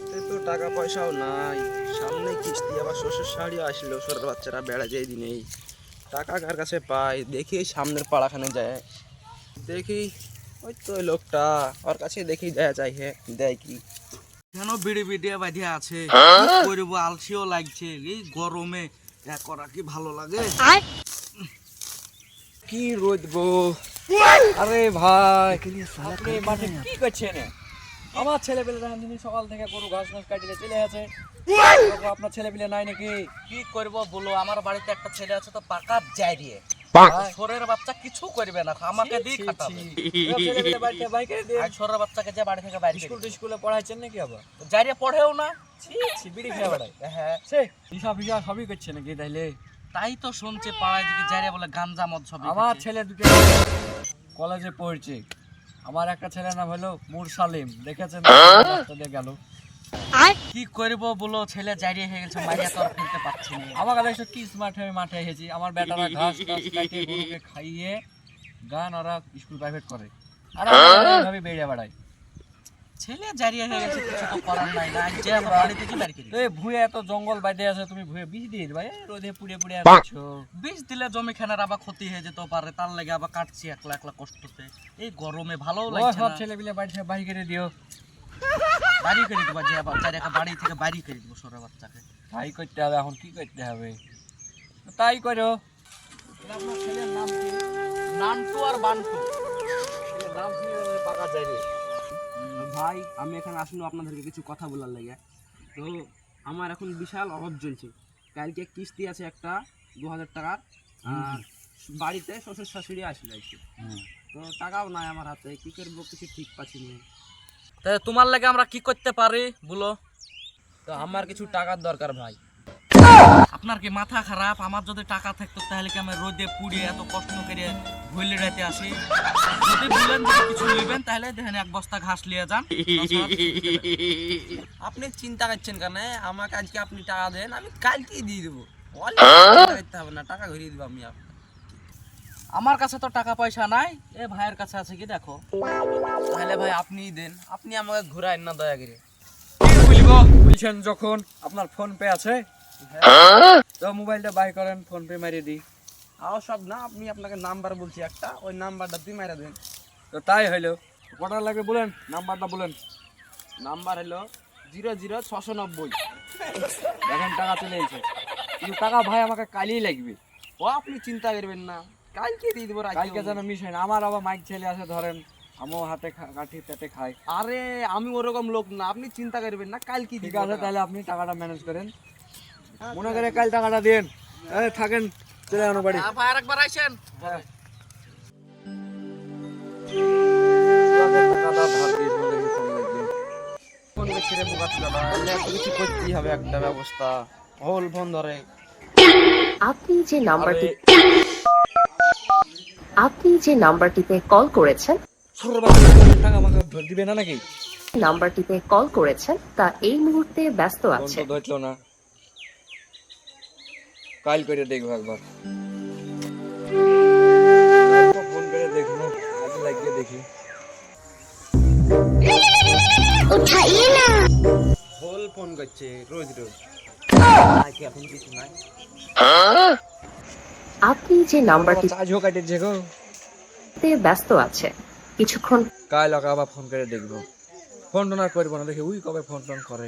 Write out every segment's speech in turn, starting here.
হাতে তো টাকা পয়সাও নাই, সামনে কিস্তি, আবার শ্বশুর শাড়ি আসলো, ছোট বাচ্চারা বেড়া যায় দিনেই টাকা কার কাছে পাই। দেখি সামনের পাড়াখানে যায়, দেখি ওই তো ওই লোকটা, ওর কাছে দেখি দেয়া চাই, হ্যাঁ দেয় কি। কেন বিড়ি বিড়িয়া বাঁধিয়া আছে, করবো আলসিও লাগছে, এই গরমে এক করা কি ভালো লাগে। কি রোদ গো। আরে ভাই আপনি মাঠে কি করছেন? আমার ছেলে পেলে সকাল থেকে গরু ঘাস ঘাস কাটিয়ে চলে আছে। আপনার ছেলে পেলে নাই নাকি? কি করব বলো, আমার বাড়িতে একটা ছেলে আছে তো পাকা যায় রে, ছোরের বাচ্চা কিছু করবে না, আমাকে দিয়ে খাটাবে। বাড়িতে বাইকে দিয়ে আর ছোরের বাচ্চাকে যে বাড়ি থেকে বাইরে স্কুলে পড়াইছেন নাকি? আবার যাইরে পড়েও না, বিড়ি খেয়ে বেড়ায়। হ্যাঁ সে হিসাব হিসাব সবই করছে নাকি? তাইলে তাই তো শুনছে পাড়ায় দিকে যাইরে বলে গাঞ্জা মদ সব। আমার ছেলে দুটো কলেজে পড়ছে। আমার একটা ছেলের নাম হলো মুরসালিম, দেখেছেন গেল। কি করবো বলো, ছেলে যাইরে হয়ে গেছে, মাইয়া তো আর ফেলতে পারছি না। আমার কাছে একটু কি স্মার্ট হয়ে মাঠে এসেছি। আমার বেটারা ঘাস টাস কাটিয়ে গরুকে খাইয়ে গান ওরা স্কুল প্রাইভেট করে, আর আমরা এইভাবে বেড়ে বেড়াই। ছেলে জারিয়া হয়ে গেছে, কিছু তো করার নাই না, যে আমার বাড়ি থেকে বাড়ি করি। এই ভুঁয়ে এত জঙ্গল বাইরে আছে, তুমি ভুঁয়ে বীজ দিয়ে দিবা? রোদে পুড়ে পুড়ে আছো। বীজ দিলে জমি খানার আবার ক্ষতি হয়ে যেতে পারে, তার লাগে আবার কাটছি একলা একলা কষ্টতে, এই গরমে ভালো লাগছে সব না। ছেলে পিলে বাড়ি থেকে বাড়ি করে দিও। বাড়ি করে দেবো, যে বাচ্চার একটা বাড়ি থেকে বাড়ি করে দেবো সরে বাচ্চাকে। তাই করতে হবে, এখন কি করতে হবে তাই করো। আপনার ছেলের নাম কি? নান্টু আর বান্টু। ছেলের নাম শুনে পাকা যায় রে। ভাই আমি এখানে আসলে আপনাদেরকে কিছু কথা বলার লাগে। তো আমার এখন বিশাল অভাব চলছে, কালকে কিস্তি আছে একটা 2000 টাকার, আর বাড়িতে শ্বশুর শাশুড়ি আসলে আছে, তো টাকাও নাই আমার হাতে, কি করবো কিছু ঠিক পাচ্ছি না। তাই তোমার লাগে আমরা কি করতে পারি বলো? তো আমার কিছু টাকার দরকার ভাই। আপনার কি মাথা খারাপ? আমার যদি টাকা থাকতো তাহলে কি আমি রোদে পুড়িয়ে এত কষ্ট করে ভুলে রাইতে আসি? যদি বলেন যে কিছু নেবেন তাহলে দেখেন এক বস্তা ঘাস নিয়ে যান। আপনি চিন্তা করছেন কেন? আমাকে আজকে আপনি টাকা দেন, আমি কালকেই দিয়ে দেবো, করতে হবে না, টাকা ঘুরিয়ে দেবো আমি। আমার কাছে তো টাকা পয়সা নাই, এ ভাইয়ের কাছে আছে কি দেখো। তাহলে ভাই আপনিই দেন, আপনি আমাকে ঘুরায় না দয়া করে। বলছেন যখন আপনার ফোন পে আছে, তো মোবাইলটা বাই করেন, ফোন পে মারিয়ে দিই। আও সব না, আপনি আপনাকে নাম্বার বলছি একটা, ওই নাম্বারটা তুই মারা দেন। তো তাই হইলো, কটা লাগে বলেন, নাম্বারটা বলেন। নাম্বার হলো 00690। দেখেন টাকা চলে এসেছে, কিন্তু টাকা ভাই আমাকে কালই লাগবে। ও আপনি চিন্তা করবেন না, কালকে দিয়ে দেবো। কালকে যেন মিস হয় না। আমার আবার মাইক ছেলে আছে, ধরেন আমিও হাতে কাঠি পেটে খাই। আরে আমি ওরকম লোক না, আপনি চিন্তা করবেন না, কালকে ঠিক দিব আছে, টাকা। তাহলে আপনি টাকাটা ম্যানেজ করেন, মনে করে কাল টাকাটা দেন। থাকেন, চলে যান বাড়ি। ভাই আরেকবার আইছেন। হ্যাঁ। ফোন করছি রে বোকা ছেলেটা, এমনি একটা কিছু করতেই হবে, একটা ব্যবস্থা। হোল ফোন ধরে। আপনি যে নাম্বারটিতে কল করেছেন টাকা আমাকে দিবে না নাকি? নাম্বারটিতে কল করেছেন তা এই মুহূর্তে ব্যস্ত ফোন আছে। তো ধরলো না, কাল করে দেখবো একবার। ফোন করে দেখবো, আজ লাগিয়ে দেখি। হোল ফোন করছে রোজ রোজ, নাকি এখন কিছু নাই। আপনি যে নাম্বারটিতে চার্জও কাটিয়েছে গো। ব্যস্ত আছে, কিছুক্ষণ কাল ওকে আবার ফোন করে দেখবো। ফোন টোন আর করবো না, দেখি উই কবে ফোন টোন করে।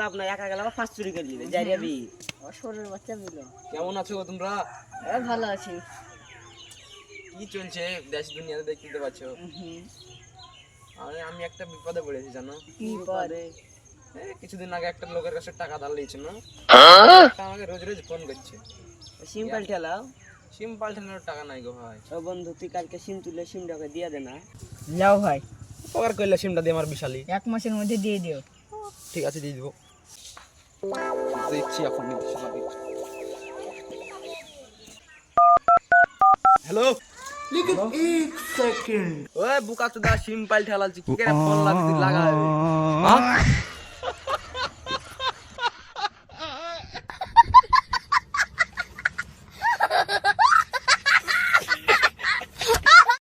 আপনার একা গেলে আবার ফার্স্ট চুরি করে নিবে, যাই যাবি। কেমন আছো তোমরা? ভালো আছি। কি চলছে দেশ দুনিয়াতে দেখতে পাচ্ছ? আমি একটা বিপদে পড়েছি জানো। কি পরে? কিছুদিন আগে একটা লোকের কাছে টাকা ধার লিয়েছিল, আমাকে রোজ রোজ ফোন করছে। সিম্পল ঠেলাও। সিম পাল্টানোর টাকা নাই গো ভাই। ও বন্ধু, তুই কালকে সিম তুলে সিমটাকে দিয়ে দে না। যাও ভাই, উপকার করলে সিমটা দিয়ে আমার বিশালি। 1 মাসের মধ্যে দিয়ে দিও। ঠিক আছে দিয়ে দিব, দিচ্ছি এখন। হ্যালো, ওই বুকা চোদা সিম পাল্টে হালালছি, কি করে ফোন লাগবে লাগাবে?